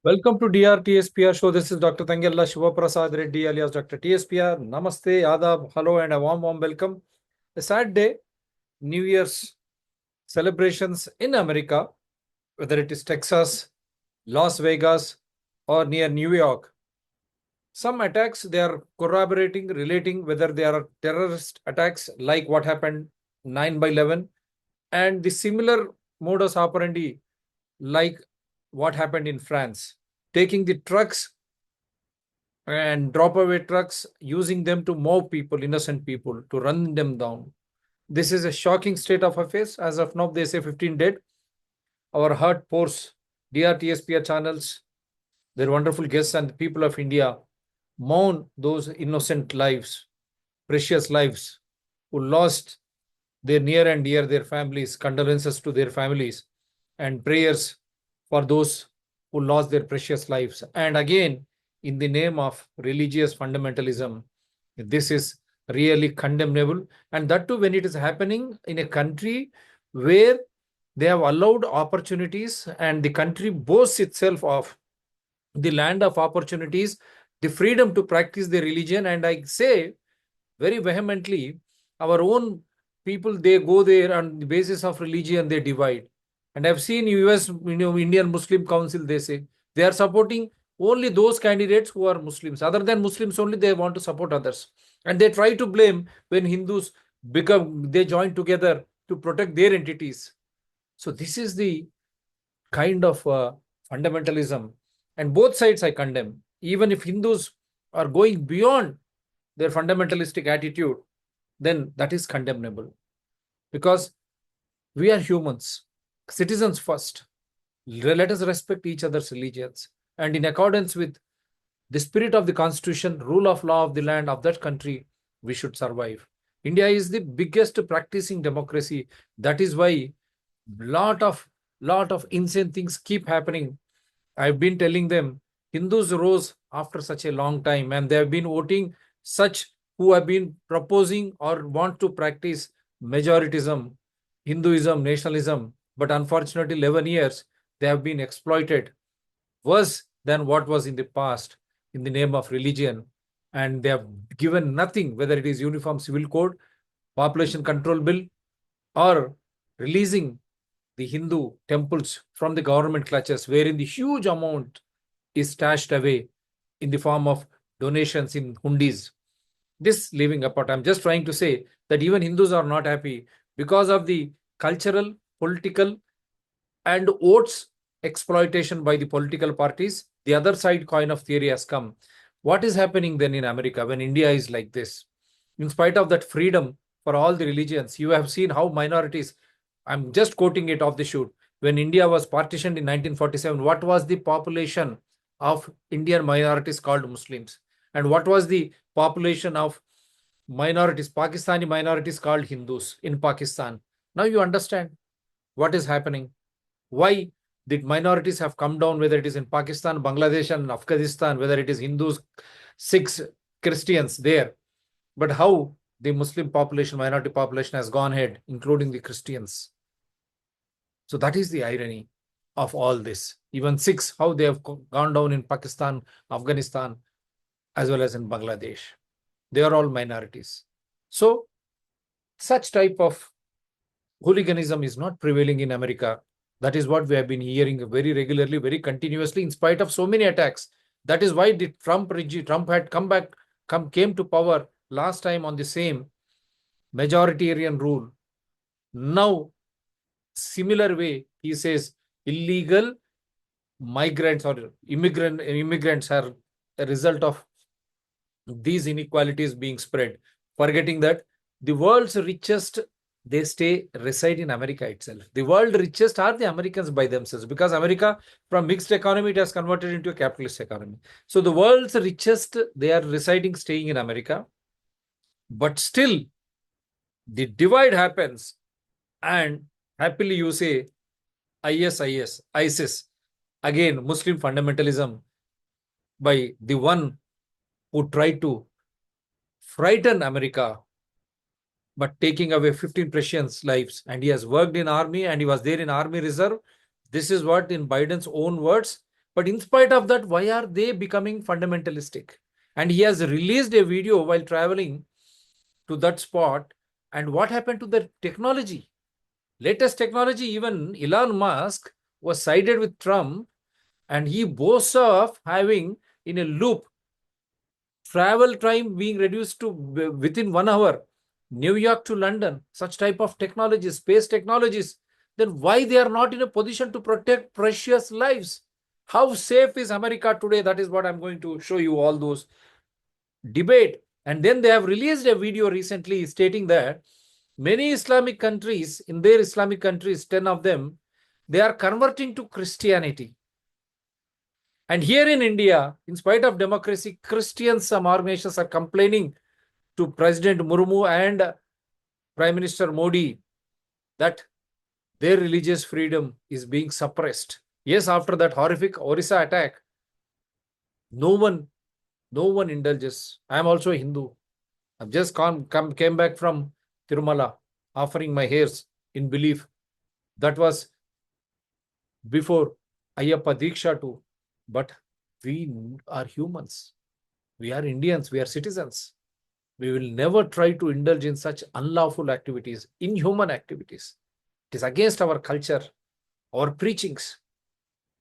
Welcome to DRTSPR show. This is Dr. Tangella Shivaprasad Reddy alias Dr. TSPR. Namaste, Adab, hello, and a warm welcome. A sad day, New Year's celebrations in America, whether it is Texas, Las Vegas, or near New York. Some attacks they are corroborating, relating whether they are terrorist attacks like what happened 9/11, and the similar modus operandi like what happened in France, taking the trucks and drop away trucks, using them to mob people, innocent people, to run them down. This is a shocking state of affairs. As of now, they say 15 dead. Our heart pours. DRTSPR channels, their wonderful guests, and the people of India mourn those innocent lives, precious lives, who lost their near and dear, their families. Condolences to their families, and prayers for those who lost their precious lives. And again, in the name of religious fundamentalism, this is really condemnable. And that too, when it is happening in a country where they have allowed opportunities and the country boasts itself of the land of opportunities, the freedom to practice their religion. And I say very vehemently, our own people, they go there on the basis of religion, they divide. And I've seen US, Indian Muslim Council, they say they are supporting only those candidates who are Muslims. Other than Muslims only, they want to support others. And they try to blame when Hindus they join together to protect their entities. So this is the kind of fundamentalism. And both sides I condemn. Even if Hindus are going beyond their fundamentalistic attitude, then that is condemnable. Because we are humans, citizens first. Let us respect each other's religions. And in accordance with the spirit of the constitution, rule of law of the land of that country, we should survive. India is the biggest practicing democracy. That is why lot of insane things keep happening. I've been telling them Hindus rose after such a long time, and they have been voting such who have been proposing or want to practice majoritism, Hinduism, nationalism. But unfortunately, 11 years, they have been exploited worse than what was in the past in the name of religion. And they have given nothing, whether it is Uniform Civil Code, Population Control Bill, or releasing the Hindu temples from the government clutches, wherein the huge amount is stashed away in the form of donations in hundis. This leaving apart, I'm just trying to say that even Hindus are not happy because of the cultural, political, and votes exploitation by the political parties. The other side coin of theory has come. What is happening then in America when India is like this? In spite of that freedom for all the religions, you have seen how minorities, I'm just quoting it off the shoot. When India was partitioned in 1947, what was the population of Indian minorities called Muslims? And what was the population of minorities, Pakistani minorities called Hindus in Pakistan? Now you understand what is happening. Why the minorities have come down, whether it is in Pakistan, Bangladesh, and Afghanistan, whether it is Hindus, Sikhs, Christians there. But how the Muslim population, minority population has gone ahead, including the Christians. So that is the irony of all this. Even Sikhs, how they have gone down in Pakistan, Afghanistan, as well as in Bangladesh. They are all minorities. So such type of hooliganism is not prevailing in America. That is what we have been hearing very regularly, very continuously, in spite of so many attacks. That is why the Trump had came to power last time on the same majoritarian rule. Now, similar way, he says illegal migrants or immigrants are a result of these inequalities being spread, forgetting that the world's richest, they reside in America itself. The world richest are the Americans by themselves, because America, from mixed economy, it has converted into a capitalist economy. So the world's richest, they are staying in America. But still, the divide happens, and happily you say ISIS, again Muslim fundamentalism by the one who tried to frighten America, but taking away 15 precious lives. And he has worked in army, and he was there in army reserve. This is what, in Biden's own words, But in spite of that, why are they becoming fundamentalistic? And he has released a video while traveling to that spot. And what happened to the technology? Latest technology, even Elon Musk was sided with Trump, and he boasts of having in a loop travel time being reduced to within 1 hour, New York to London, such type of technologies, space technologies. Then why they are not in a position to protect precious lives? How safe is America today? That is what I'm going to show you, all those debate. And then they have released a video recently stating that many Islamic countries, in their Islamic countries, 10 of them, they are converting to Christianity. And here in India, in spite of democracy, Christians, some organizations are complaining to President Murmu and Prime Minister Modi that their religious freedom is being suppressed. Yes, after that horrific Orissa attack, no one indulges. I am also a Hindu. I've just came back from Tirumala, offering my hairs in belief. That was before Ayyappa Diksha too. But we are humans. We are Indians. We are citizens. We will never try to indulge in such unlawful activities, inhuman activities. It is against our culture, our preachings.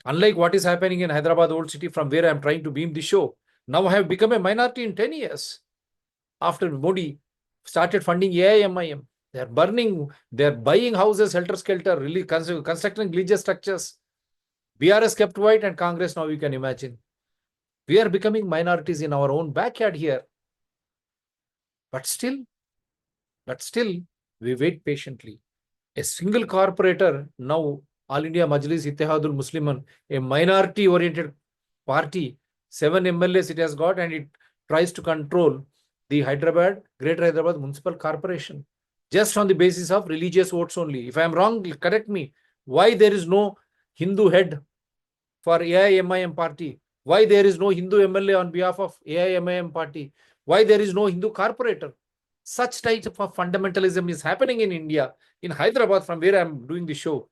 Unlike what is happening in Hyderabad Old City, from where I am trying to beam the show, now I have become a minority in 10 years. After Modi started funding AIMIM, they are burning, they are buying houses helter-skelter, really constructing religious structures. BRS kept quiet, and Congress, now you can imagine. We are becoming minorities in our own backyard here. But still, we wait patiently. A single corporator, now All India Majlis Ittihadul Musliman, a minority-oriented party, 7 MLAs it has got, and it tries to control the Greater Hyderabad Municipal Corporation, just on the basis of religious votes only. If I am wrong, correct me. Why there is no Hindu head for AIMIM party? Why there is no Hindu MLA on behalf of AIMIM party? Why there is no Hindu corporator? Such type of fundamentalism is happening in India, in Hyderabad, from where I am doing the show.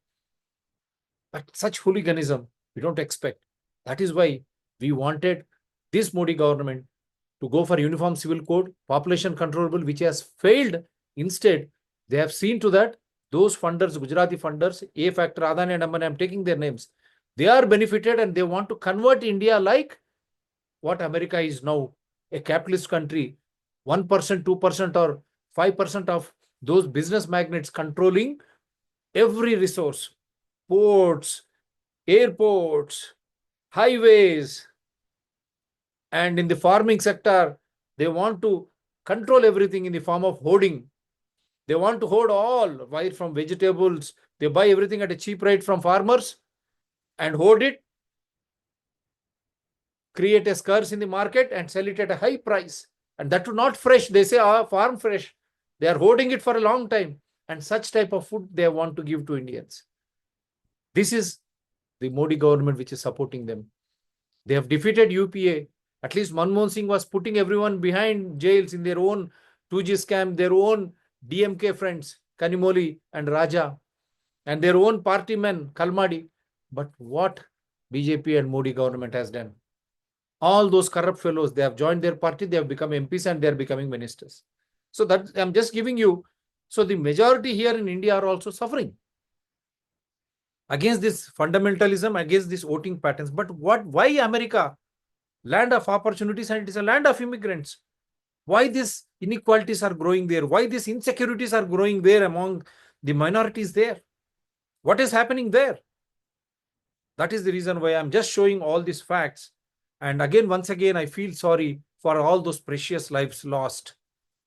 But such hooliganism, we don't expect. That is why we wanted this Modi government to go for uniform civil code, population controllable, which has failed. Instead, they have seen to that those funders, Gujarati funders, A Factor, Adani and Ambani, I'm taking their names, they are benefited, and they want to convert India like what America is now, a capitalist country, 1%, 2%, or 5% of those business magnates controlling every resource, ports, airports, highways, and in the farming sector, they want to control everything in the form of hoarding. They want to hoard all, right from vegetables. They buy everything at a cheap rate from farmers and hoard it, create a scarce in the market and sell it at a high price. And that too not fresh. They say, farm fresh. They are hoarding it for a long time. And such type of food they want to give to Indians. This is the Modi government which is supporting them. They have defeated UPA. At least Manmohan Singh was putting everyone behind jails in their own 2G scam, their own DMK friends, Kanimoli and Raja, and their own party men, Kalmadi. But what BJP and Modi government has done? All those corrupt fellows, they have joined their party, they have become MPs, and they are becoming ministers. So that I'm just giving you. So the majority here in India are also suffering against this fundamentalism, against these voting patterns. But why America? Land of opportunities, and it is a land of immigrants. Why these inequalities are growing there? Why these insecurities are growing there among the minorities there? What is happening there? That is the reason why I'm just showing all these facts. And again, once again, I feel sorry for all those precious lives lost,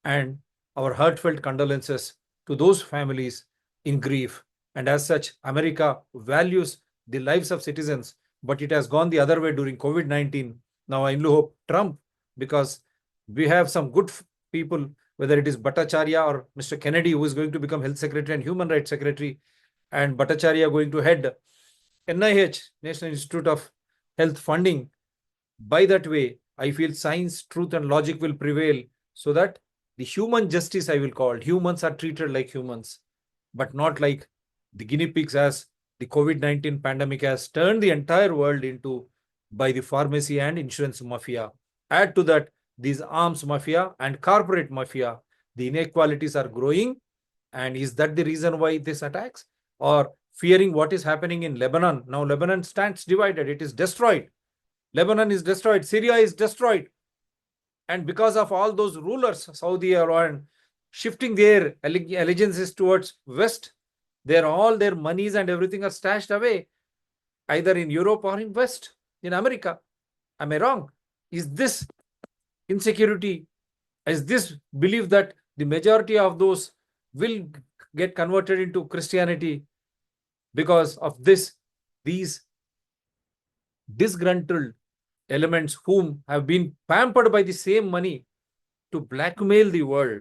and our heartfelt condolences to those families in grief. And as such, America values the lives of citizens, but it has gone the other way during COVID-19. Now I hope Trump, because we have some good people, whether it is Bhattacharya or Mr. Kennedy, who is going to become Health Secretary and Human Rights Secretary, and Bhattacharya going to head NIH, National Institute of Health funding. By that way, I feel science, truth, and logic will prevail, so that the human justice, I will call, humans are treated like humans, but not like the guinea pigs, as the COVID-19 pandemic has turned the entire world into by the pharmacy and insurance mafia. Add to that these arms mafia and corporate mafia. The inequalities are growing. And is that the reason why this attacks? Or fearing what is happening in Lebanon? Now Lebanon stands divided. It is destroyed. Lebanon is destroyed. Syria is destroyed. And because of all those rulers, Saudi Arabia, shifting their allegiances towards West, all their monies and everything are stashed away, either in Europe or in West, in America. Am I wrong? Is this insecurity? Is this belief that the majority of those will get converted into Christianity because of these disgruntled elements whom have been pampered by the same money to blackmail the world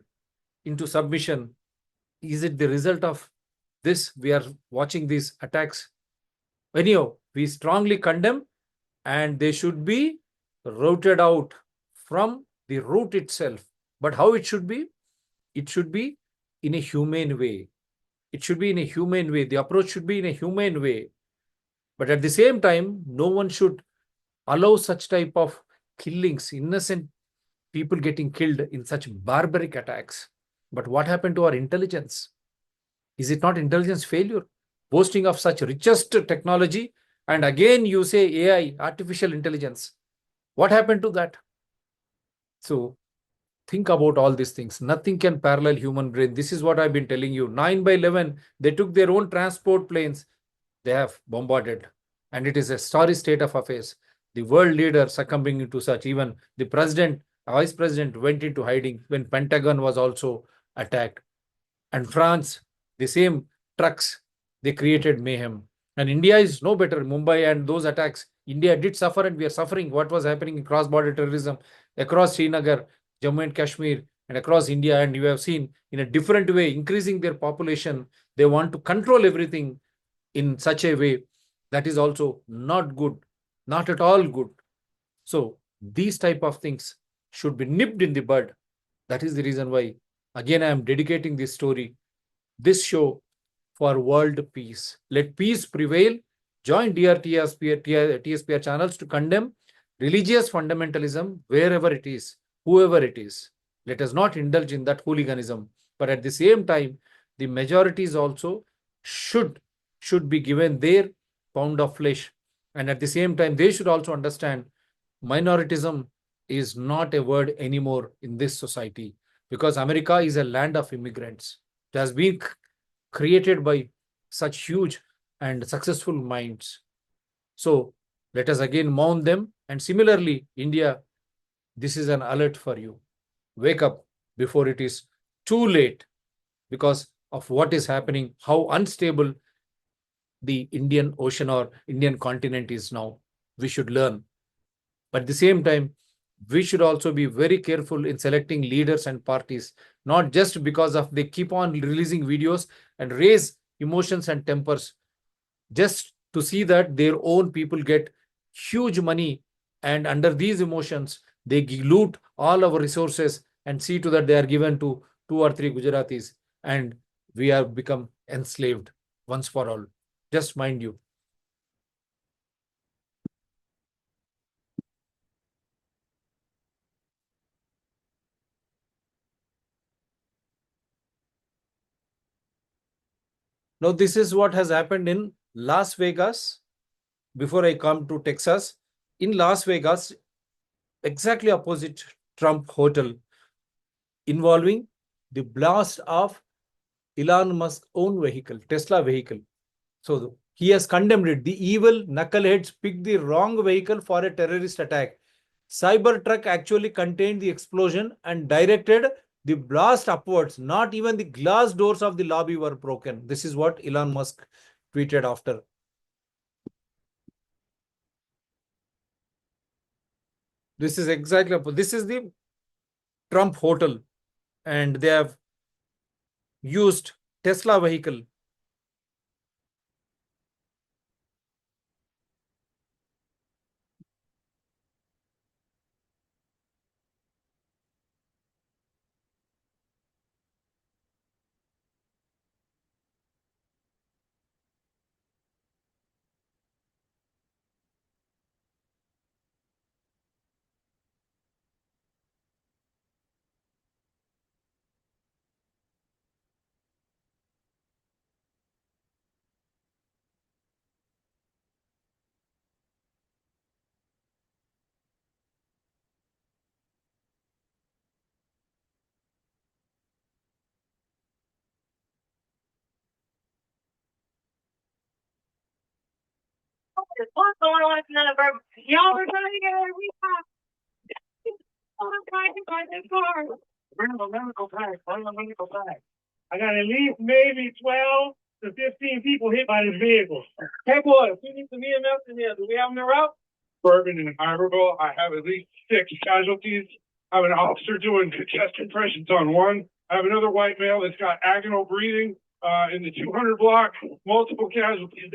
into submission? Is it the result of this? We are watching these attacks. Anyhow, we strongly condemn, and they should be rooted out from the root itself. But how it should be? It should be in a humane way. It should be in a humane way. The approach should be in a humane way. But at the same time, no one should allow such type of killings, innocent people getting killed in such barbaric attacks. But what happened to our intelligence? Is it not intelligence failure? Boasting of such richest technology, and again you say AI, artificial intelligence. What happened to that? So think about all these things. Nothing can parallel human brain. This is what I've been telling you. 9/11, they took their own transport planes. They have bombarded. And it is a sorry state of affairs. The world leader succumbing to such. Even the president, vice president went into hiding when Pentagon was also attacked. And France, the same trucks, they created mayhem. And India is no better. Mumbai and those attacks, India did suffer, and we are suffering what was happening in cross-border terrorism across Srinagar, Jammu and Kashmir, and across India. And you have seen in a different way, increasing their population. They want to control everything in such a way that is also not good, not at all good. So these type of things should be nipped in the bud. That is the reason why, again, I am dedicating this story, this show, for world peace. Let peace prevail. Join DRTSPR channels to condemn religious fundamentalism wherever it is, whoever it is. Let us not indulge in that hooliganism. But at the same time, the majorities also should be given their pound of flesh. And at the same time, they should also understand minoritism is not a word anymore in this society, because America is a land of immigrants. It has been created by such huge and successful minds. So let us again mourn them. And similarly, India, this is an alert for you. Wake up before it is too late, because of what is happening, how unstable the Indian Ocean or Indian continent is now. We should learn. But at the same time, we should also be very careful in selecting leaders and parties, not just because of they keep on releasing videos and raise emotions and tempers, just to see that their own people get huge money, and under these emotions, they loot all our resources and see to that they are given to 2 or 3 Gujaratis, and we have become enslaved once for all. Just mind you. Now, this is what has happened in Las Vegas. Before I come to Texas, in Las Vegas, exactly opposite Trump Hotel, involving the blast of Elon Musk's own vehicle, Tesla vehicle. So he has condemned it. The evil knuckleheads picked the wrong vehicle for a terrorist attack. Cybertruck actually contained the explosion and directed the blast upwards. Not even the glass doors of the lobby were broken. This is what Elon Musk tweeted after. This is exactly, this is the Trump hotel, and they have used Tesla vehicle. What's going on? It's none of our. Y'all are trying to get our recap. I'm trying to find this car. Bring the medical pack. Bring the medical pack. I got at least maybe 12 to 15 people hit by this vehicle. Hey, boys, we need some EMS in here. Do we have them in route? Bourbon and Iberville, I have at least 6 casualties. I have an officer doing chest compressions on one. I have another white male that's got agonal breathing in the 200 block. Multiple casualties.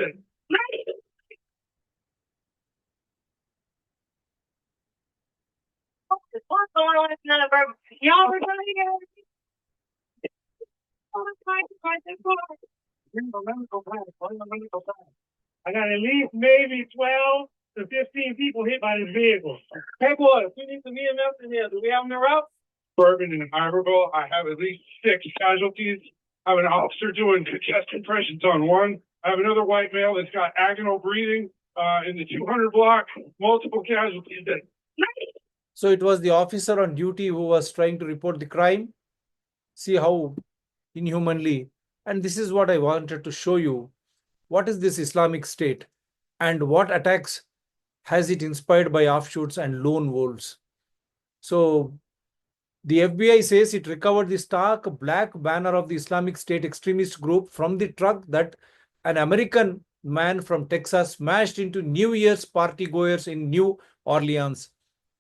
What's going on? It's none of our. Y'all are trying to get our. I'm trying to find this car. Bring the medical pack. Bring the medical pack. I got at least maybe 12 to 15 people hit by this vehicle. Hey, boys, we need some EMS in here. Do we have them in route? Bourbon and Iberville, I have at least 6 casualties. I have an officer doing chest compressions on one. I have another white male that's got agonal breathing in the 200 block. Multiple casualties. So it was the officer on duty who was trying to report the crime. See how inhumanly. And this is what I wanted to show you. What is this Islamic State and what attacks has it inspired by offshoots and lone wolves? So the FBI says it recovered the stark black banner of the Islamic State extremist group from the truck that an American man from Texas smashed into New Year's party goers in New Orleans,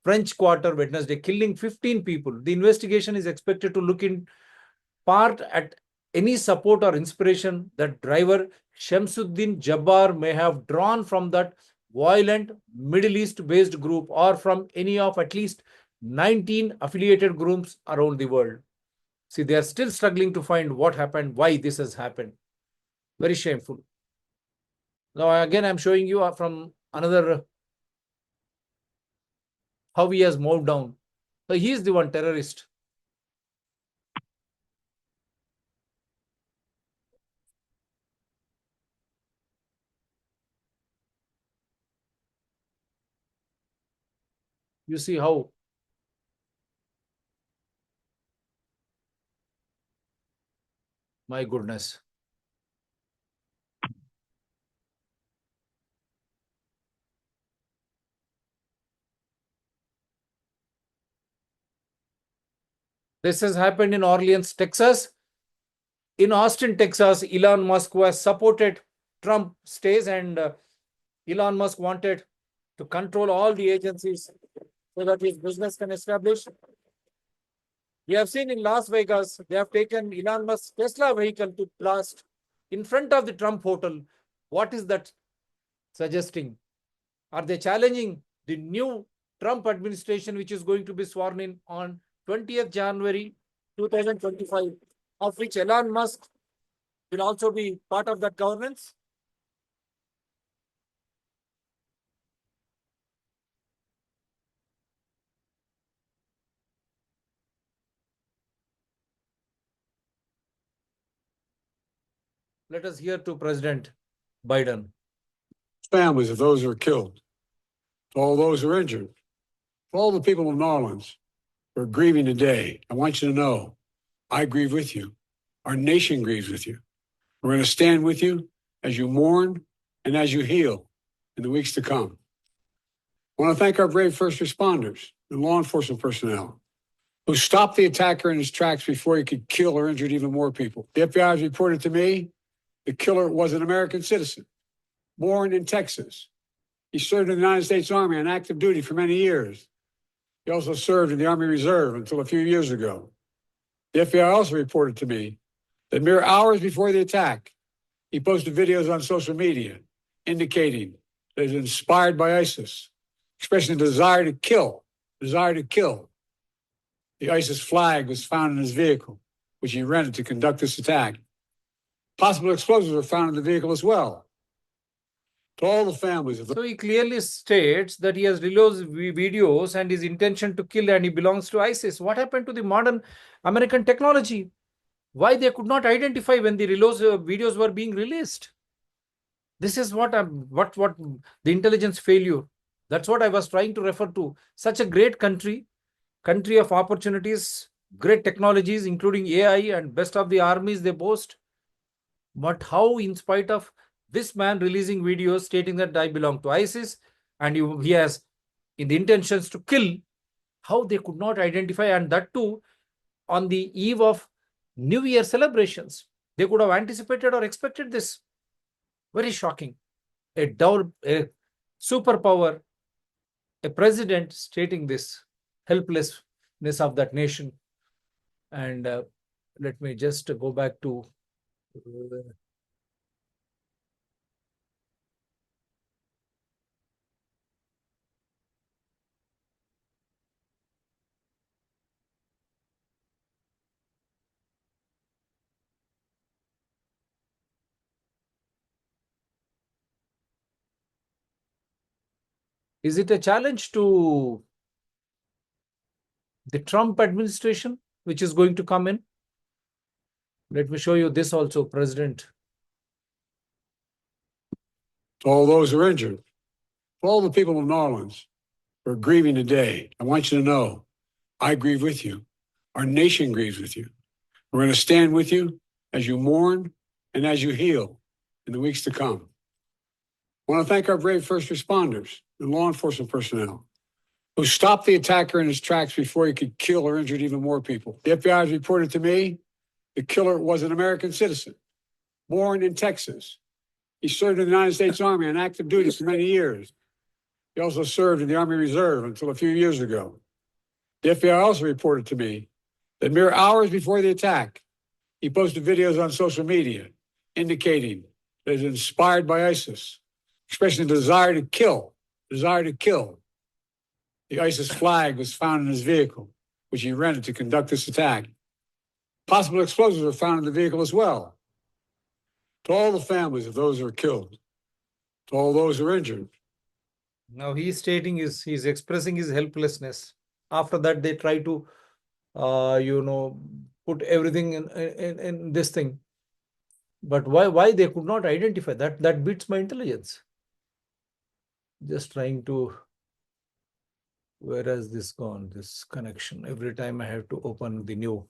French Quarter, Wednesday, killing 15 people. The investigation is expected to look in part at any support or inspiration that driver Shamsuddin Jabbar may have drawn from that violent Middle East-based group or from any of at least 19 affiliated groups around the world. See, they are still struggling to find what happened, why this has happened. Very shameful. Now, again, I'm showing you from another how he has moved down. So he is the one terrorist. You see how my goodness. This has happened in Orleans, Texas. In Austin, Texas, Elon Musk, who has supported Trump, stays, and Elon Musk wanted to control all the agencies so that his business can establish. We have seen in Las Vegas, they have taken Elon Musk's Tesla vehicle to blast in front of the Trump hotel. What is that suggesting? Are they challenging the new Trump administration, which is going to be sworn in on 20th January 2025, of which Elon Musk will also be part of that governance? Let us hear to President Biden. Families of those who are killed, to all those who are injured, to all the people of New Orleans who are grieving today, I want you to know, I grieve with you. Our nation grieves with you. We're going to stand with you as you mourn and as you heal in the weeks to come. I want to thank our brave first responders and law enforcement personnel who stopped the attacker in his tracks before he could kill or injure even more people. The FBI has reported to me the killer was an American citizen, born in Texas. He served in the United States Army on active duty for many years. He also served in the Army Reserve until a few years ago. The FBI also reported to me that mere hours before the attack, he posted videos on social media indicating that he was inspired by ISIS, expressing a desire to kill. The ISIS flag was found in his vehicle, which he rented to conduct this attack. Possible explosives were found in the vehicle as well. To all the families of So he clearly states that he has released videos and his intention to kill and he belongs to ISIS. What happened to the modern American technology? Why they could not identify when the videos were being released? This is what the intelligence failure. That's what I was trying to refer to. Such a great country of opportunities, great technologies, including AI and best of the armies they boast. But how, in spite of This man releasing videos stating that I belong to ISIS and he has in the intentions to kill. How they could not identify, and that too on the eve of New Year celebrations. They could have anticipated or expected this. Very shocking. A superpower, a president stating this helplessness of that nation. And let me just go back to is it a challenge to the Trump administration, which is going to come in? Let me show you this also, President. To all those who are injured, to all the people of New Orleans who are grieving today, I want you to know I grieve with you. Our nation grieves with you. We're going to stand with you as you mourn and as you heal in the weeks to come. I want to thank our brave first responders and law enforcement personnel who stopped the attacker in his tracks before he could kill or injure even more people. The FBI has reported to me the killer was an American citizen, born in Texas. He served in the United States Army on active duty for many years. He also served in the Army Reserve until a few years ago. The FBI also reported to me that mere hours before the attack, he posted videos on social media indicating that he was inspired by ISIS, expressing a desire to kill. The ISIS flag was found in his vehicle, which he rented to conduct this attack. Possible explosives were found in the vehicle as well. To all the families of those who are killed, to all those who are injured. Now he's expressing his helplessness. After that, they try to, put everything in this thing. But why they could not identify that? That beats my intelligence. Just trying to. Where has this gone? This connection. Every time I have to open the new.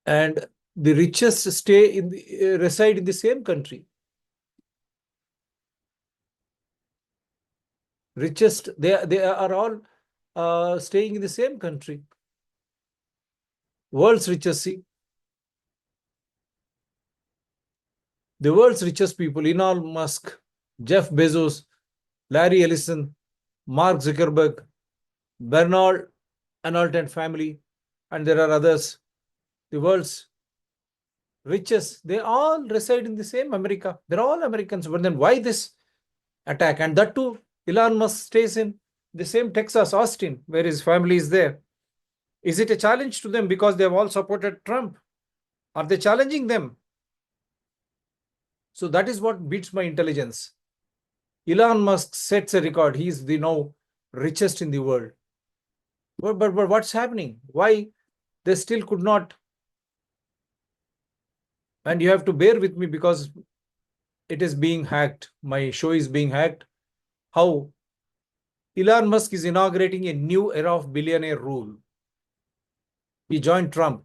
And the richest reside in the same country. Richest, they are all staying in the same country. World's richest, see. The world's richest people, Elon Musk, Jeff Bezos, Larry Ellison, Mark Zuckerberg, Bernard Arnault and family, and there are others. The world's richest, they all reside in the same America. They're all Americans. But then why this attack? And that too, Elon Musk stays in the same Texas, Austin, where his family is there. Is it a challenge to them because they have all supported Trump? Are they challenging them? So that is what beats my intelligence. Elon Musk sets a record. He is the now richest in the world. But what's happening? Why they still could not? And you have to bear with me because it is being hacked. My show is being hacked. How Elon Musk is inaugurating a new era of billionaire rule. He joined Trump.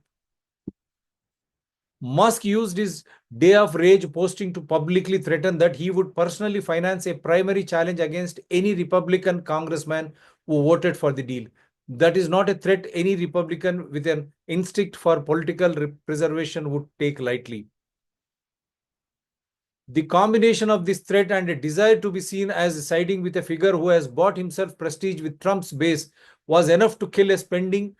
Musk used his day of rage posting to publicly threaten that he would personally finance a primary challenge against any Republican congressman who voted for the deal. That is not a threat any Republican with an instinct for political preservation would take lightly. The combination of this threat and a desire to be seen as siding with a figure who has bought himself prestige with Trump's base was enough to kill a spending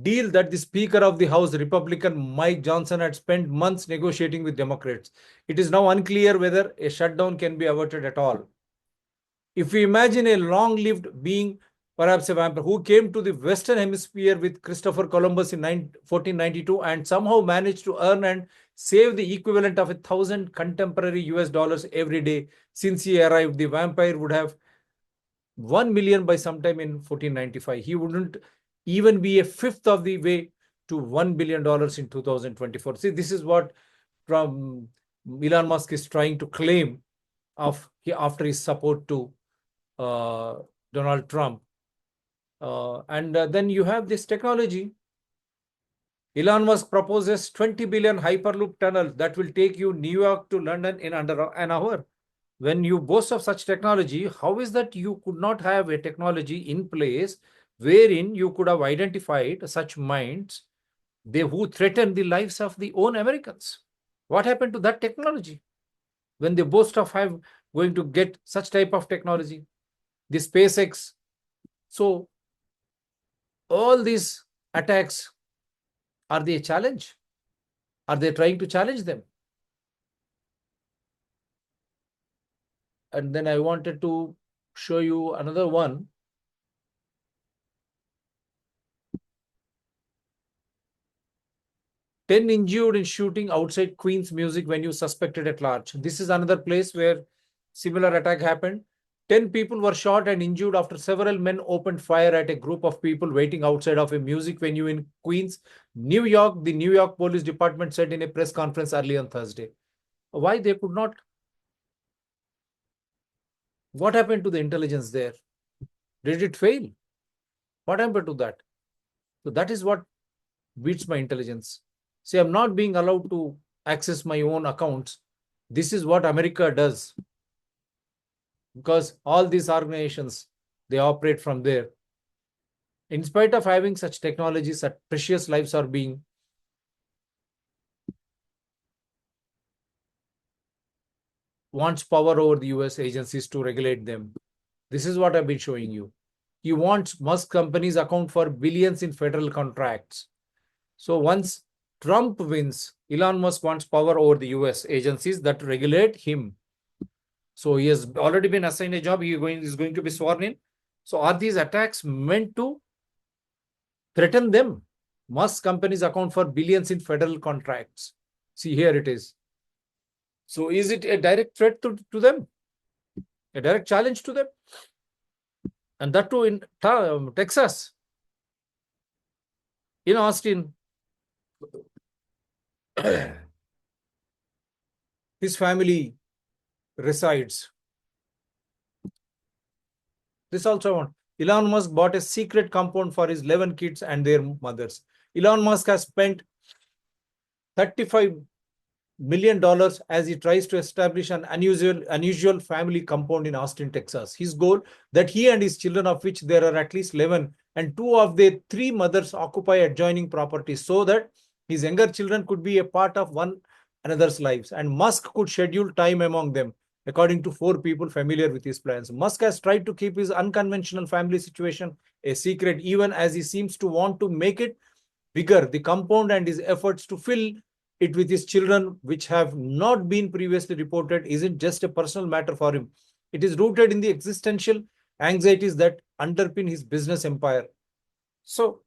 deal that the Speaker of the House, Republican Mike Johnson, had spent months negotiating with Democrats. It is now unclear whether a shutdown can be averted at all. If we imagine a long-lived being, perhaps a vampire, who came to the Western Hemisphere with Christopher Columbus in 1492 and somehow managed to earn and save the equivalent of 1,000 contemporary US dollars every day since he arrived, the vampire would have 1 million by sometime in 1495. He wouldn't even be a fifth of the way to $1 billion in 2024. See, this is what Elon Musk is trying to claim after his support to Donald Trump. And then you have this technology. Elon Musk proposes 20 billion Hyperloop tunnel that will take you New York to London in under an hour. When you boast of such technology, how is that you could not have a technology in place wherein you could have identified such minds who threaten the lives of the own Americans? What happened to that technology? When they boast of going to get such type of technology, the SpaceX. So all these attacks, are they a challenge? Are they trying to challenge them? And then I wanted to show you another one. Ten injured in shooting outside Queen's Music venue suspected at large. This is another place where similar attack happened. 10 people were shot and injured after several men opened fire at a group of people waiting outside of a music venue in Queens, New York. The New York Police Department said in a press conference early on Thursday. Why they could not? What happened to the intelligence there? Did it fail? What happened to that? So that is what beats my intelligence. See, I'm not being allowed to access my own accounts. This is what America does. Because all these organizations, they operate from there. In spite of having such technologies, such precious lives are being wants power over the US agencies to regulate them. This is what I've been showing you. He wants Musk companies account for billions in federal contracts. So once Trump wins, Elon Musk wants power over the US agencies that regulate him. So he has already been assigned a job. He is going to be sworn in. So are these attacks meant to threaten them? Musk companies account for billions in federal contracts. See, here it is. So is it a direct threat to them? A direct challenge to them? And that too in Texas, in Austin. His family resides. This also one. Elon Musk bought a secret compound for his 11 kids and their mothers. Elon Musk has spent $35 million as he tries to establish an unusual family compound in Austin, Texas. His goal that he and his children, of which there are at least 11, and 2 of their 3 mothers occupy adjoining properties so that his younger children could be a part of one another's lives, and Musk could schedule time among them. According to 4 people familiar with his plans, Musk has tried to keep his unconventional family situation a secret, even as he seems to want to make it bigger. The compound and his efforts to fill it with his children, which have not been previously reported, isn't just a personal matter for him. It is rooted in the existential anxieties that underpin his business empire. So,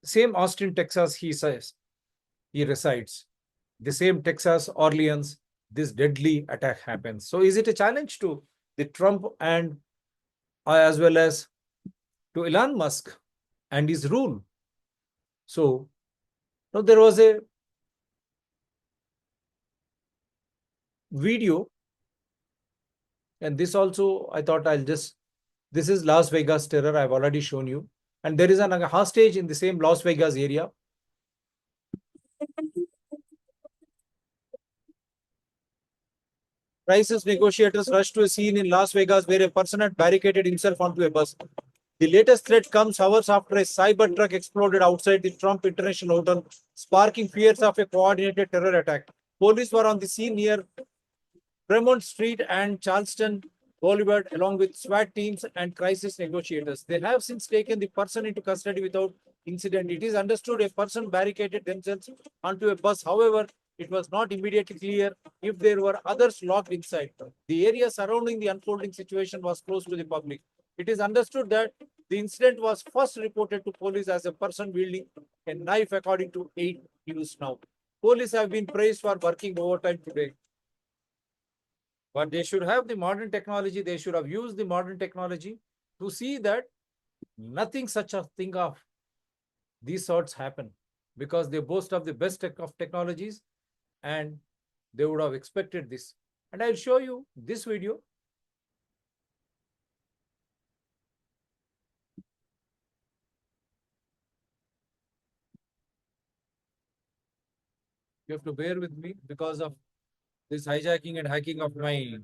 same Austin, Texas, he says, he resides. The same Texas, Orleans, this deadly attack happens. So is it a challenge to the Trump and as well as to Elon Musk and his rule? So now there was a video, and this also I thought this is Las Vegas terror. I've already shown you. And there is a hostage in the same Las Vegas area. Crisis negotiators rushed to a scene in Las Vegas where a person had barricaded himself onto a bus. The latest threat comes hours after a cyber truck exploded outside the Trump International Hotel, sparking fears of a coordinated terror attack. Police were on the scene near Fremont Street and Charleston Boulevard, along with SWAT teams and crisis negotiators. They have since taken the person into custody without incident. It is understood a person barricaded themselves onto a bus. However, it was not immediately clear if there were others locked inside. The area surrounding the unfolding situation was closed to the public. It is understood that the incident was first reported to police as a person wielding a knife, according to 8 News Now. Police have been praised for working overtime today. But they should have the modern technology. They should have used the modern technology to see that nothing such a thing of these sorts happen, because they boast of the best of technologies and they would have expected this. And I'll show you this video. You have to bear with me because of this hijacking and hacking of my.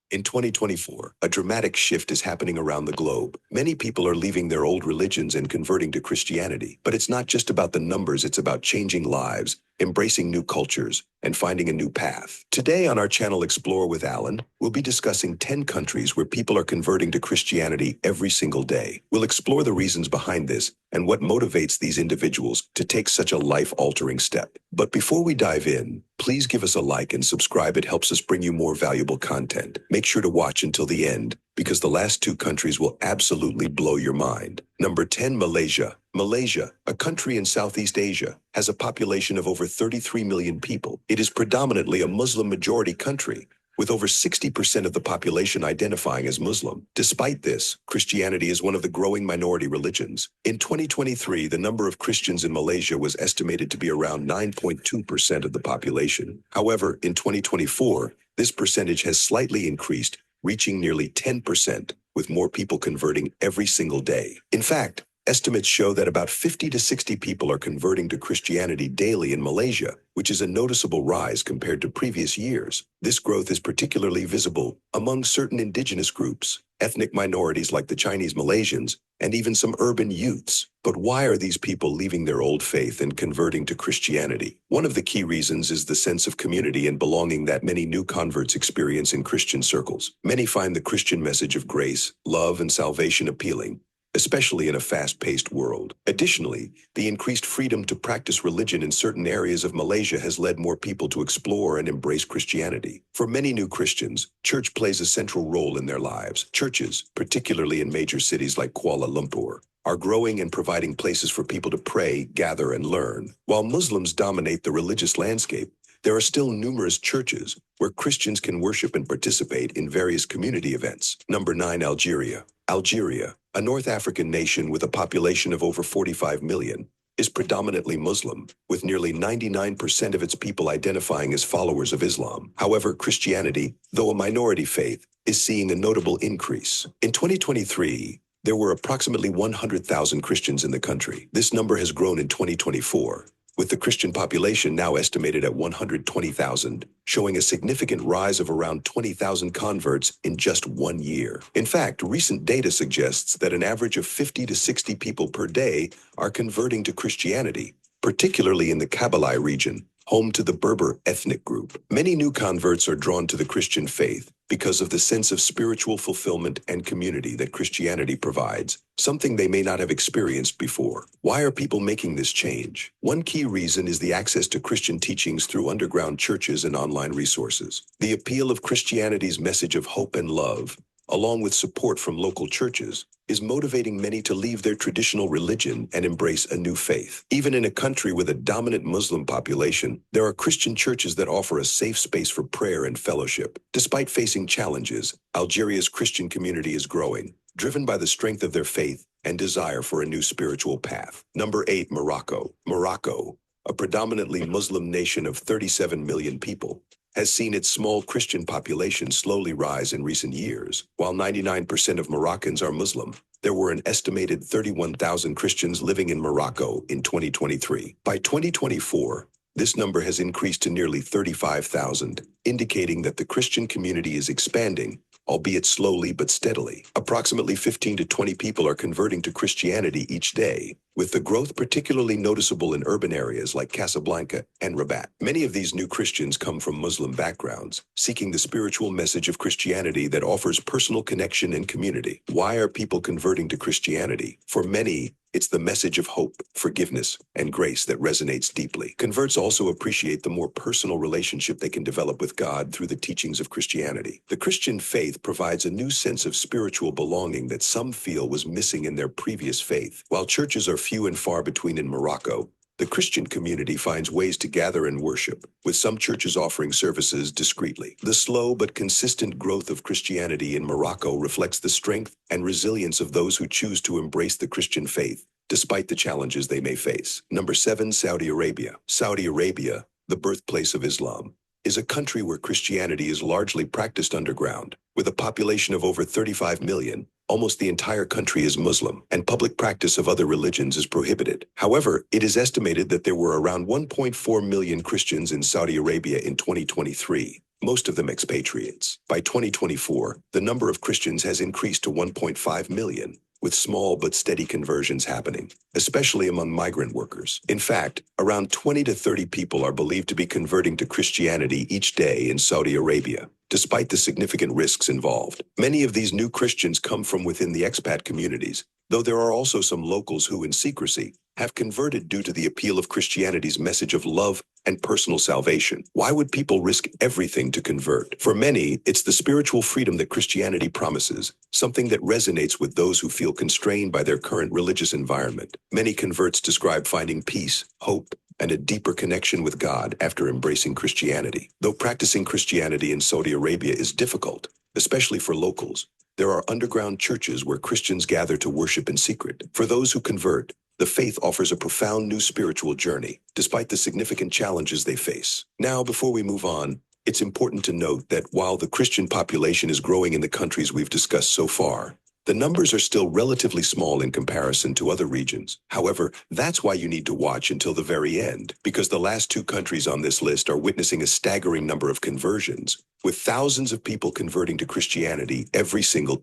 In 2024, a dramatic shift is happening around the globe. Many people are leaving their old religions and converting to Christianity. But it's not just about the numbers, it's about changing lives, embracing new cultures, and finding a new path. Today on our channel Explore with Alan, we'll be discussing 10 countries where people are converting to Christianity every single day. We'll explore the reasons behind this and what motivates these individuals to take such a life-altering step. But before we dive in, please give us a like and subscribe. It helps us bring you more valuable content. Make sure to watch until the end, because the last 2 countries will absolutely blow your mind. Number 10, Malaysia. Malaysia, a country in Southeast Asia, has a population of over 33 million people. It is predominantly a Muslim-majority country, with over 60% of the population identifying as Muslim. Despite this, Christianity is one of the growing minority religions. In 2023, the number of Christians in Malaysia was estimated to be around 9.2% of the population. However, in 2024, this percentage has slightly increased, reaching nearly 10%, with more people converting every single day. In fact, estimates show that about 50 to 60 people are converting to Christianity daily in Malaysia, which is a noticeable rise compared to previous years. This growth is particularly visible among certain indigenous groups, ethnic minorities like the Chinese Malaysians, and even some urban youths. But why are these people leaving their old faith and converting to Christianity? One of the key reasons is the sense of community and belonging that many new converts experience in Christian circles. Many find the Christian message of grace, love, and salvation appealing, especially in a fast-paced world. Additionally, the increased freedom to practice religion in certain areas of Malaysia has led more people to explore and embrace Christianity. For many new Christians, church plays a central role in their lives. Churches, particularly in major cities like Kuala Lumpur, are growing and providing places for people to pray, gather, and learn. While Muslims dominate the religious landscape, there are still numerous churches where Christians can worship and participate in various community events. Number 9, Algeria. Algeria, a North African nation with a population of over 45 million, is predominantly Muslim, with nearly 99% of its people identifying as followers of Islam. However, Christianity, though a minority faith, is seeing a notable increase. In 2023, there were approximately 100,000 Christians in the country. This number has grown in 2024, with the Christian population now estimated at 120,000, showing a significant rise of around 20,000 converts in just 1 year. In fact, recent data suggests that an average of 50 to 60 people per day are converting to Christianity, particularly in the Kabbalah region, home to the Berber ethnic group. Many new converts are drawn to the Christian faith because of the sense of spiritual fulfillment and community that Christianity provides, something they may not have experienced before. Why are people making this change? One key reason is the access to Christian teachings through underground churches and online resources. The appeal of Christianity's message of hope and love, along with support from local churches, is motivating many to leave their traditional religion and embrace a new faith. Even in a country with a dominant Muslim population, there are Christian churches that offer a safe space for prayer and fellowship. Despite facing challenges, Algeria's Christian community is growing, driven by the strength of their faith and desire for a new spiritual path. Number 8, Morocco. Morocco, a predominantly Muslim nation of 37 million people, has seen its small Christian population slowly rise in recent years. While 99% of Moroccans are Muslim, there were an estimated 31,000 Christians living in Morocco in 2023. By 2024, this number has increased to nearly 35,000, indicating that the Christian community is expanding, albeit slowly but steadily. Approximately 15 to 20 people are converting to Christianity each day, with the growth particularly noticeable in urban areas like Casablanca and Rabat. Many of these new Christians come from Muslim backgrounds, seeking the spiritual message of Christianity that offers personal connection and community. Why are people converting to Christianity? For many, it's the message of hope, forgiveness, and grace that resonates deeply. Converts also appreciate the more personal relationship they can develop with God through the teachings of Christianity. The Christian faith provides a new sense of spiritual belonging that some feel was missing in their previous faith. While churches are few and far between in Morocco, the Christian community finds ways to gather and worship, with some churches offering services discreetly. The slow but consistent growth of Christianity in Morocco reflects the strength and resilience of those who choose to embrace the Christian faith, despite the challenges they may face. Number 7, Saudi Arabia. Saudi Arabia, the birthplace of Islam, is a country where Christianity is largely practiced underground. With a population of over 35 million, almost the entire country is Muslim, and public practice of other religions is prohibited. However, it is estimated that there were around 1.4 million Christians in Saudi Arabia in 2023, most of them expatriates. By 2024, the number of Christians has increased to 1.5 million, with small but steady conversions happening, especially among migrant workers. In fact, around 20 to 30 people are believed to be converting to Christianity each day in Saudi Arabia, despite the significant risks involved. Many of these new Christians come from within the expat communities, though there are also some locals who, in secrecy, have converted due to the appeal of Christianity's message of love and personal salvation. Why would people risk everything to convert? For many, it's the spiritual freedom that Christianity promises, something that resonates with those who feel constrained by their current religious environment. Many converts describe finding peace, hope, and a deeper connection with God after embracing Christianity. Though practicing Christianity in Saudi Arabia is difficult, especially for locals, there are underground churches where Christians gather to worship in secret. For those who convert, the faith offers a profound new spiritual journey, despite the significant challenges they face. Now, before we move on, it's important to note that while the Christian population is growing in the countries we've discussed so far, the numbers are still relatively small in comparison to other regions. However, that's why you need to watch until the very end, because the last two countries on this list are witnessing a staggering number of conversions, with thousands of people converting to Christianity every single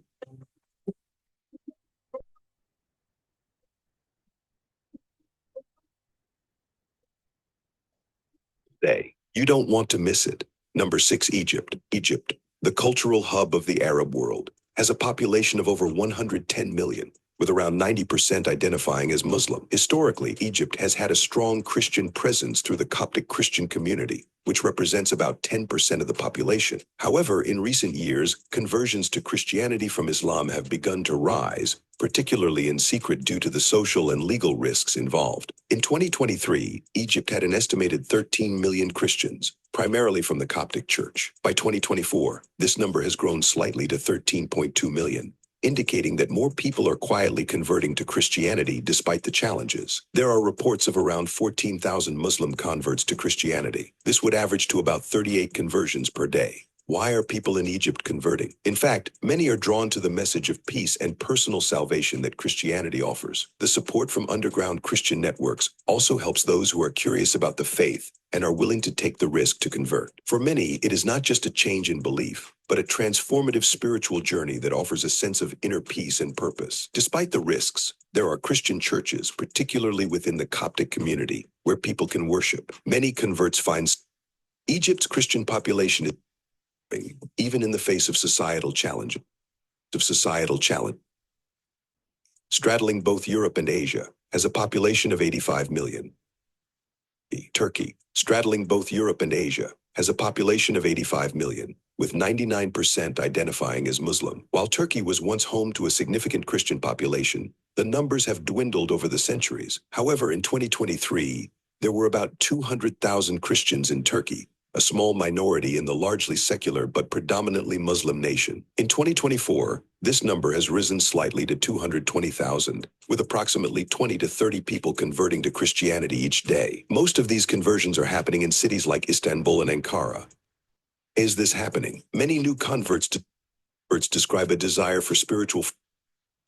day. You don't want to miss it. Number 6, Egypt. Egypt, the cultural hub of the Arab world, has a population of over 110 million, with around 90% identifying as Muslim. Historically, Egypt has had a strong Christian presence through the Coptic Christian community, which represents about 10% of the population. However, in recent years, conversions to Christianity from Islam have begun to rise, particularly in secret due to the social and legal risks involved. In 2023, Egypt had an estimated 13 million Christians, primarily from the Coptic Church. By 2024, this number has grown slightly to 13.2 million, indicating that more people are quietly converting to Christianity despite the challenges. There are reports of around 14,000 Muslim converts to Christianity. This would average to about 38 conversions per day. Why are people in Egypt converting? In fact, many are drawn to the message of peace and personal salvation that Christianity offers. The support from underground Christian networks also helps those who are curious about the faith and are willing to take the risk to convert. For many, it is not just a change in belief, but a transformative spiritual journey that offers a sense of inner peace and purpose. Despite the risks, there are Christian churches, particularly within the Coptic community, where people can worship. Many converts find Egypt's Christian population is even in the face of societal challenge. Straddling both Europe and Asia, has a population of 85 million. Turkey, straddling both Europe and Asia, has a population of 85 million, with 99% identifying as Muslim. While Turkey was once home to a significant Christian population, the numbers have dwindled over the centuries. However, in 2023, there were about 200,000 Christians in Turkey, a small minority in the largely secular but predominantly Muslim nation. In 2024, this number has risen slightly to 220,000, with approximately 20 to 30 people converting to Christianity each day. Most of these conversions are happening in cities like Istanbul and Ankara. Is this happening? Many new converts describe a desire for spiritual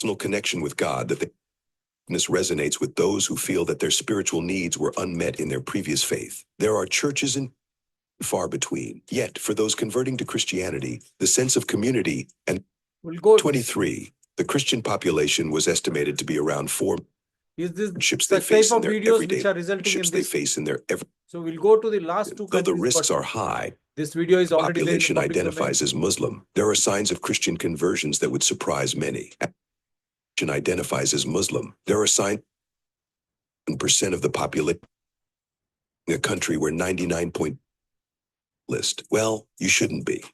personal connection with God that resonates with those who feel that their spiritual needs were unmet in their previous faith. There are churches in far between. Yet, for those converting to Christianity, the sense of community and 23, the Christian population was estimated to be around 4 Is this ships the they face type in of their videos everyday which are resulting in ships they this? face in their every. So we'll go to the last two Though the countries, risks but are high, this video is already there in the population public domain. identifies as Muslim. There are signs of Christian conversions that would surprise many. Identifies as Muslim. There are signs 1% of the population in a country where 99 list. Well, you shouldn't be.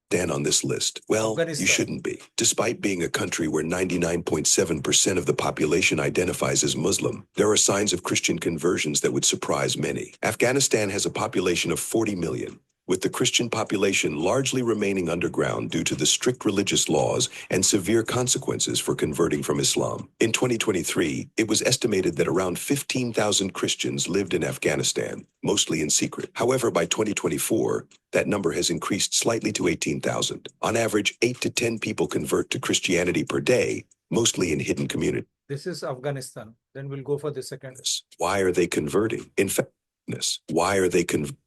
Dan on this list. Well, Afghanistan. You shouldn't be. Despite being a country where 99.7% of the population identifies as Muslim, there are signs of Christian conversions that would surprise many. Afghanistan has a population of 40 million, with the Christian population largely remaining underground due to the strict religious laws and severe consequences for converting from Islam. In 2023, it was estimated that around 15,000 Christians lived in Afghanistan, mostly in secret. However, by 2024, that number has increased slightly to 18,000. On average, 8 to 10 people convert to Christianity per day, mostly in hidden communities. This is Afghanistan. Then we'll go for the second. Why are they converting? In fact, why are they converting?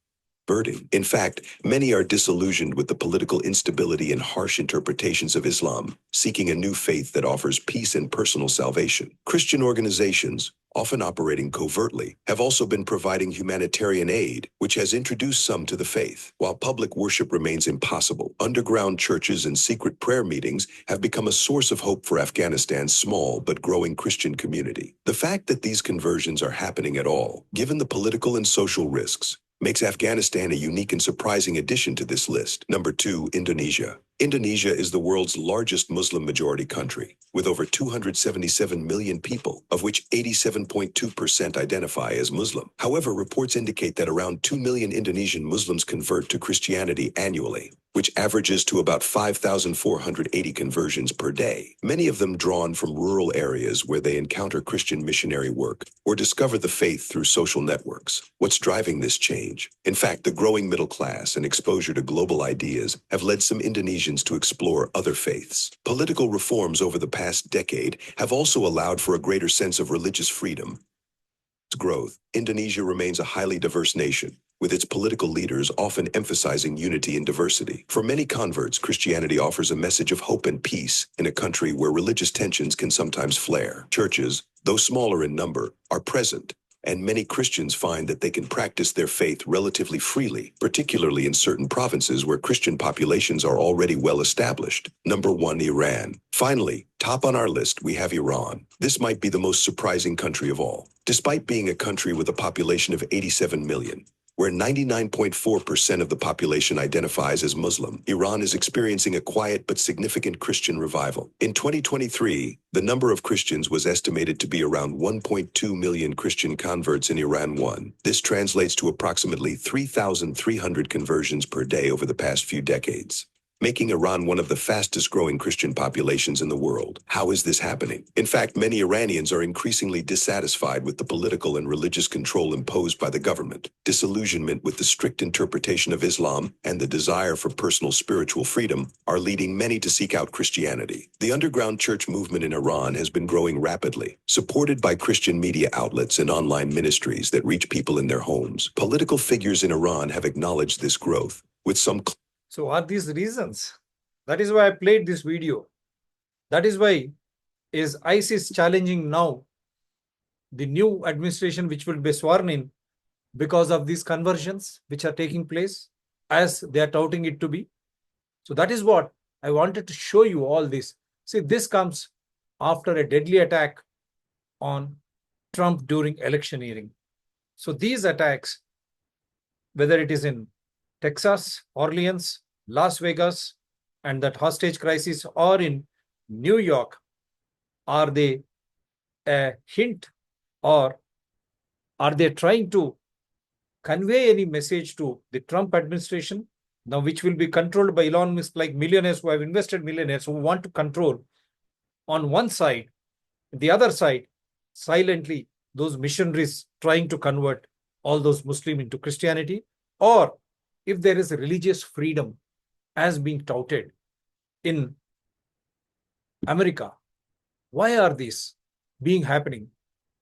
In fact, many are disillusioned with the political instability and harsh interpretations of Islam, seeking a new faith that offers peace and personal salvation. Christian organizations, often operating covertly, have also been providing humanitarian aid, which has introduced some to the faith. While public worship remains impossible, underground churches and secret prayer meetings have become a source of hope for Afghanistan's small but growing Christian community. The fact that these conversions are happening at all, given the political and social risks, makes Afghanistan a unique and surprising addition to this list. Number 2, Indonesia. Indonesia is the world's largest Muslim-majority country, with over 277 million people, of which 87.2% identify as Muslim. However, reports indicate that around 2 million Indonesian Muslims convert to Christianity annually, which averages to about 5,480 conversions per day, many of them drawn from rural areas where they encounter Christian missionary work or discover the faith through social networks. What's driving this change? In fact, the growing middle class and exposure to global ideas have led some Indonesians to explore other faiths. Political reforms over the past decade have also allowed for a greater sense of religious freedom. Growth, Indonesia remains a highly diverse nation, with its political leaders often emphasizing unity and diversity. For many converts, Christianity offers a message of hope and peace in a country where religious tensions can sometimes flare. Churches, though smaller in number, are present, and many Christians find that they can practice their faith relatively freely, particularly in certain provinces where Christian populations are already well established. Number 1, Iran. Finally, top on our list, we have Iran. This might be the most surprising country of all. Despite being a country with a population of 87 million, where 99.4% of the population identifies as Muslim, Iran is experiencing a quiet but significant Christian revival. In 2023, the number of Christians was estimated to be around 1.2 million Christian converts in Iran. This translates to approximately 3,300 conversions per day over the past few decades, making Iran one of the fastest growing Christian populations in the world. How is this happening? In fact, many Iranians are increasingly dissatisfied with the political and religious control imposed by the government. Disillusionment with the strict interpretation of Islam and the desire for personal spiritual freedom are leading many to seek out Christianity. The underground church movement in Iran has been growing rapidly, supported by Christian media outlets and online ministries that reach people in their homes. Political figures in Iran have acknowledged this growth, with some So are these reasons? That is why I played this video. That is why is ISIS challenging now the new administration which will be sworn in because of these conversions which are taking place as they are touting it to be. So that is what I wanted to show you all this. See, this comes after a deadly attack on Trump during electioneering. So these attacks, whether it is in Texas, Orleans, Las Vegas, and that hostage crisis, or in New York, are they a hint, or are they trying to convey any message to the Trump administration, now which will be controlled by Elon Musk, like millionaires who have invested, millionaires who want to control on one side, the other side, silently, those missionaries trying to convert all those Muslims into Christianity, or if there is religious freedom as being touted in America, why are these being happening?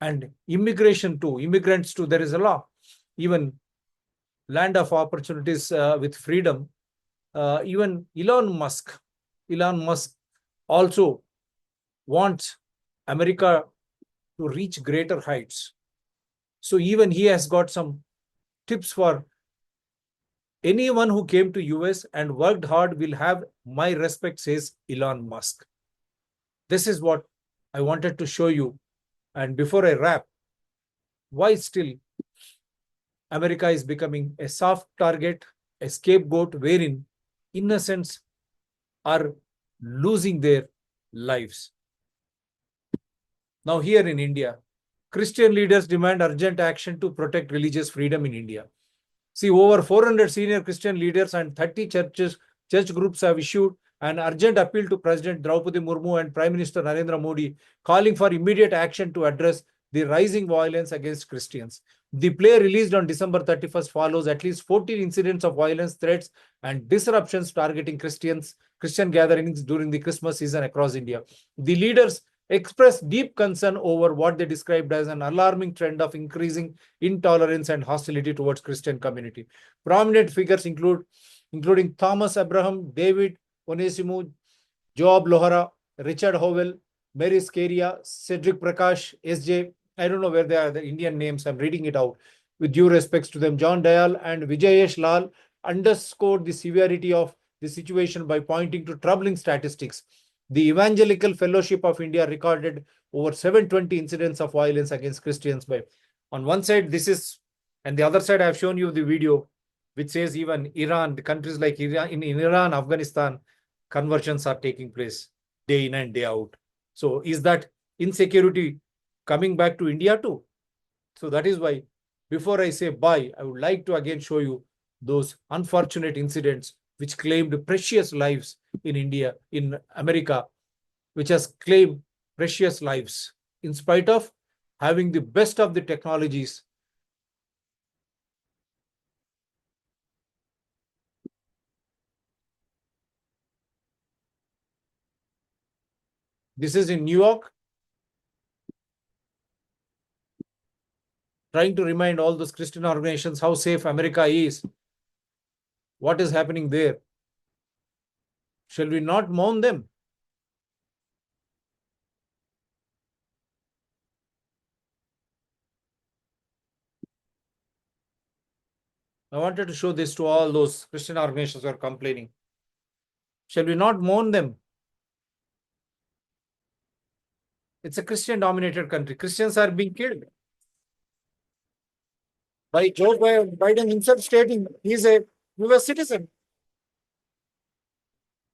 And immigrants too, there is a law, even land of opportunities with freedom. Even Elon Musk also wants America to reach greater heights. So even he has got some tips for anyone who came to US and worked hard will have my respect, says Elon Musk. This is what I wanted to show you. And before I wrap, why still America is becoming a soft target, a scapegoat wherein innocents are losing their lives. Now here in India, Christian leaders demand urgent action to protect religious freedom in India. See, over 400 senior Christian leaders and 30 church groups have issued an urgent appeal to President Draupadi Murmu and Prime Minister Narendra Modi, calling for immediate action to address the rising violence against Christians. The play released on December 31st follows at least 14 incidents of violence, threats, and disruptions targeting Christian gatherings during the Christmas season across India. The leaders expressed deep concern over what they described as an alarming trend of increasing intolerance and hostility towards Christian community. Prominent figures including Thomas Abraham, David Onesimu, Joab Lohara, Richard Howell, Mary Scaria, Cedric Prakash, SJ. I don't know where they are, the Indian names. I'm reading it out with due respects to them. John Dayal and Vijayesh Lal underscored the severity of the situation by pointing to troubling statistics. The Evangelical Fellowship of India recorded over 720 incidents of violence against Christians. On one side, this is, and the other side, I have shown you the video, which says even Iran, the countries like Iran, in Iran, Afghanistan, conversions are taking place day in and day out. So is that insecurity coming back to India too? So that is why, before I say bye, I would like to again show you those unfortunate incidents which claimed precious lives in India, in America, which has claimed precious lives in spite of having the best of the technologies. This is in New York, trying to remind all those Christian organizations how safe America is. What is happening there? Shall we not mourn them? I wanted to show this to all those Christian organizations who are complaining. Shall we not mourn them? It's a Christian-dominated country. Christians are being killed. By Joe Biden himself stating he's a US citizen.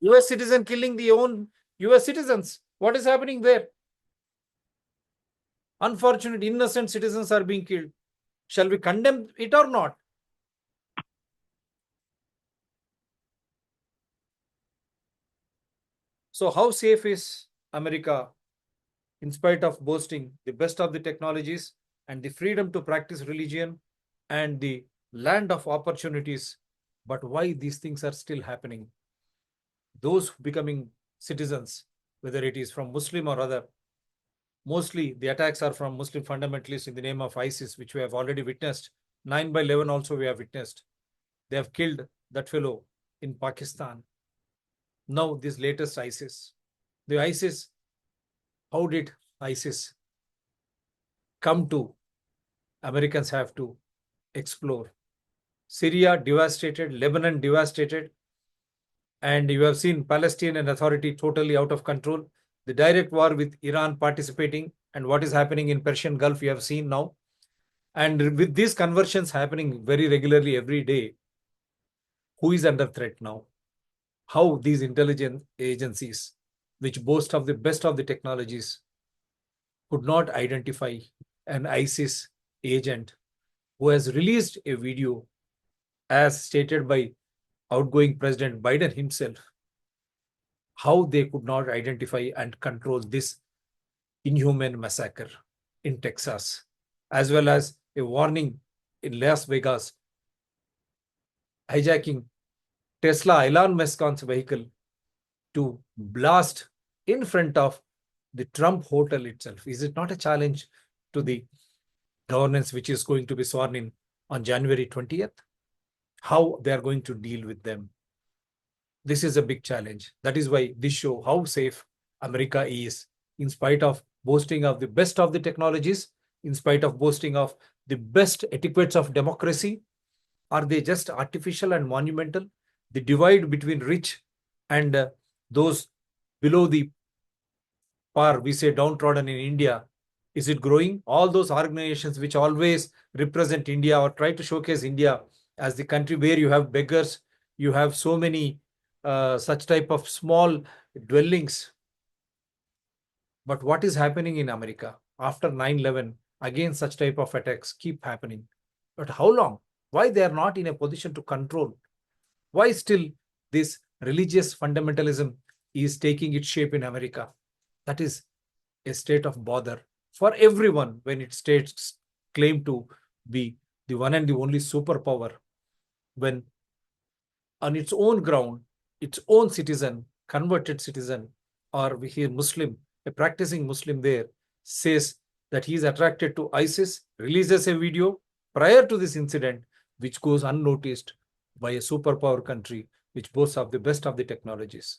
US citizen killing the own US citizens. What is happening there? Unfortunate, innocent citizens are being killed. Shall we condemn it or not? So how safe is America in spite of boasting the best of the technologies and the freedom to practice religion and the land of opportunities? But why these things are still happening? Those becoming citizens, whether it is from Muslim or other, mostly the attacks are from Muslim fundamentalists in the name of ISIS, which we have already witnessed. 9/11 also we have witnessed. They have killed that fellow in Pakistan. Now this latest ISIS. The ISIS, how did ISIS come to? Americans have to explore. Syria devastated, Lebanon devastated, and you have seen Palestinian Authority totally out of control. The direct war with Iran participating, and what is happening in Persian Gulf you have seen now. And with these conversions happening very regularly every day, who is under threat now? How these intelligence agencies, which boast of the best of the technologies, could not identify an ISIS agent who has released a video as stated by outgoing President Biden himself, how they could not identify and control this inhuman massacre in Texas, as well as a warning in Las Vegas, hijacking Tesla Elon Musk's vehicle to blast in front of the Trump hotel itself. Is it not a challenge to the governance which is going to be sworn in on January 20th? How they are going to deal with them? This is a big challenge. That is why this shows how safe America is, in spite of boasting of the best of the technologies, in spite of boasting of the best etiquettes of democracy. Are they just artificial and monumental? The divide between rich and those below the par, we say downtrodden in India, is it growing? All those organizations which always represent India or try to showcase India as the country where you have beggars, you have so many such type of small dwellings. But what is happening in America after 9/11? Again, such type of attacks keep happening. But how long? Why they are not in a position to control? Why still this religious fundamentalism is taking its shape in America? That is a state of bother for everyone when it states claim to be the one and the only superpower, when on its own ground, its own citizen, converted citizen, or we hear Muslim, a practicing Muslim there, says that he is attracted to ISIS, releases a video prior to this incident, which goes unnoticed by a superpower country which boasts of the best of the technologies.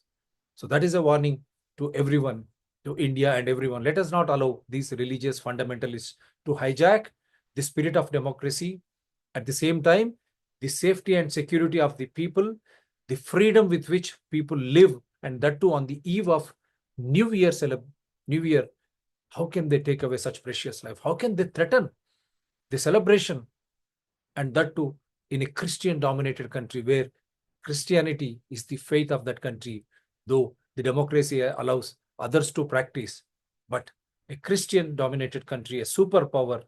So that is a warning to everyone, to India and everyone. Let us not allow these religious fundamentalists to hijack the spirit of democracy. At the same time, the safety and security of the people, the freedom with which people live, and that too on the eve of New Year. How can they take away such precious life? How can they threaten the celebration? And that too in a Christian-dominated country where Christianity is the faith of that country, though the democracy allows others to practice. But a Christian-dominated country, a superpower,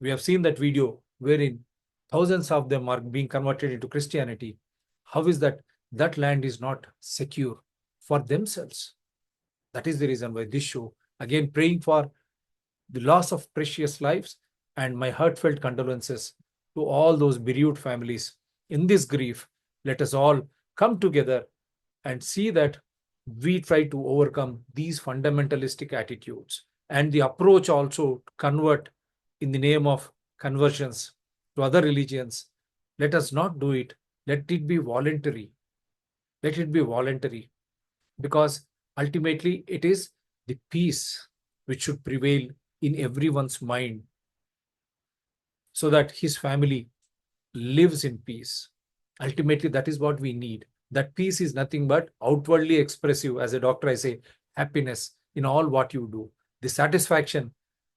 we have seen that video wherein thousands of them are being converted into Christianity. How is that that land is not secure for themselves? That is the reason why this show, again, praying for the loss of precious lives and my heartfelt condolences to all those bereaved families in this grief. Let us all come together and see that we try to overcome these fundamentalistic attitudes and the approach also to convert in the name of conversions to other religions. Let us not do it. Let it be voluntary. Let it be voluntary, because ultimately it is the peace which should prevail in everyone's mind, so that his family lives in peace. Ultimately, that is what we need. That peace is nothing but outwardly expressive. As a doctor, I say happiness in all what you do. The satisfaction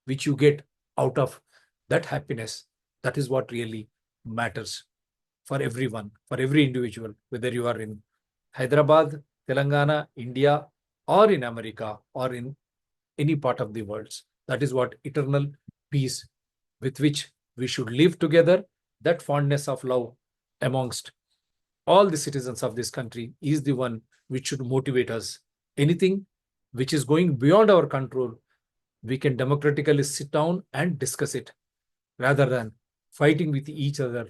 which you get out of that happiness, that is what really matters for everyone, for every individual, whether you are in Hyderabad, Telangana, India, or in America, or in any part of the world. That is what eternal peace with which we should live together, that fondness of love amongst all the citizens of this country is the one which should motivate us. Anything which is going beyond our control, we can democratically sit down and discuss it, rather than fighting with each other,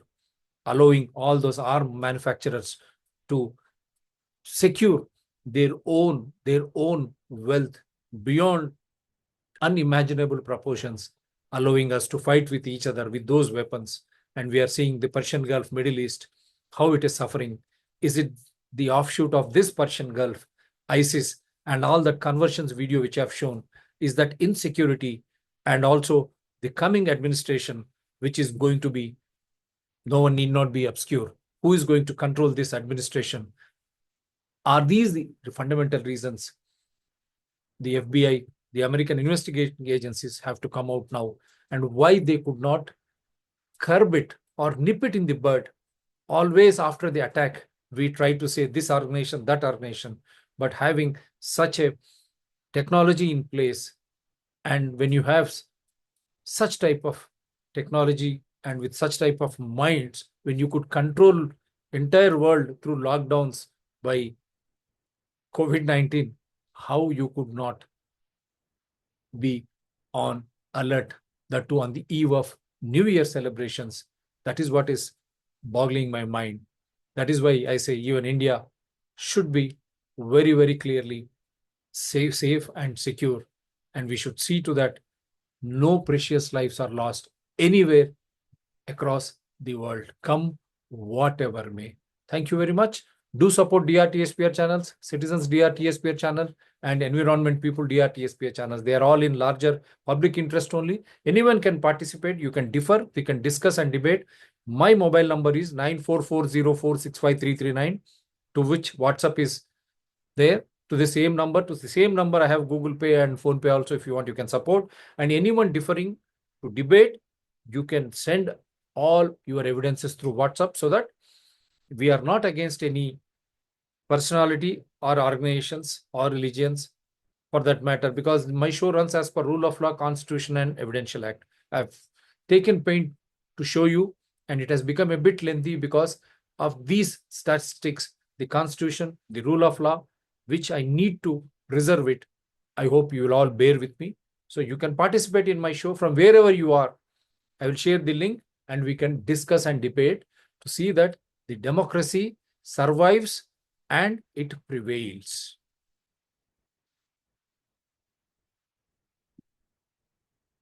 allowing all those arm manufacturers to secure their own wealth beyond unimaginable proportions, allowing us to fight with each other with those weapons. And we are seeing the Persian Gulf, Middle East, how it is suffering. Is it the offshoot of this Persian Gulf, ISIS, and all that conversions video which I have shown? Is that insecurity and also the coming administration, which is going to be, no one need not be obscure. Who is going to control this administration? Are these the fundamental reasons? The FBI, the American investigating agencies have to come out now, and why they could not curb it or nip it in the bud. Always after the attack, we try to say this organization, that organization, but having such a technology in place, and when you have such type of technology and with such type of minds, when you could control entire world through lockdowns by COVID-19, how you could not be on alert, that too on the eve of New Year celebrations? That is what is boggling my mind. That is why I say even India should be very, very clearly safe and secure. And we should see to that no precious lives are lost anywhere across the world, come whatever may. Thank you very much. Do support DRTSPR channels, Citizens DRTSPR channel, and Environment People DRTSPR channels. They are all in larger public interest only. Anyone can participate. You can differ. We can discuss and debate. My mobile number is 9440465339, to which WhatsApp is there. To the same number, I have Google Pay and Phone Pay also. If you want, you can support. And anyone differing to debate, you can send all your evidences through WhatsApp, so that we are not against any personality or organizations or religions for that matter, because my show runs as per rule of law, constitution, and evidential act. I've taken pain to show you and it has become a bit lengthy because of these statistics, the constitution, the rule of law, which I need to preserve it. I hope you will all bear with me. So you can participate in my show from wherever you are. I will share the link and we can discuss and debate to see that the democracy survives and it prevails.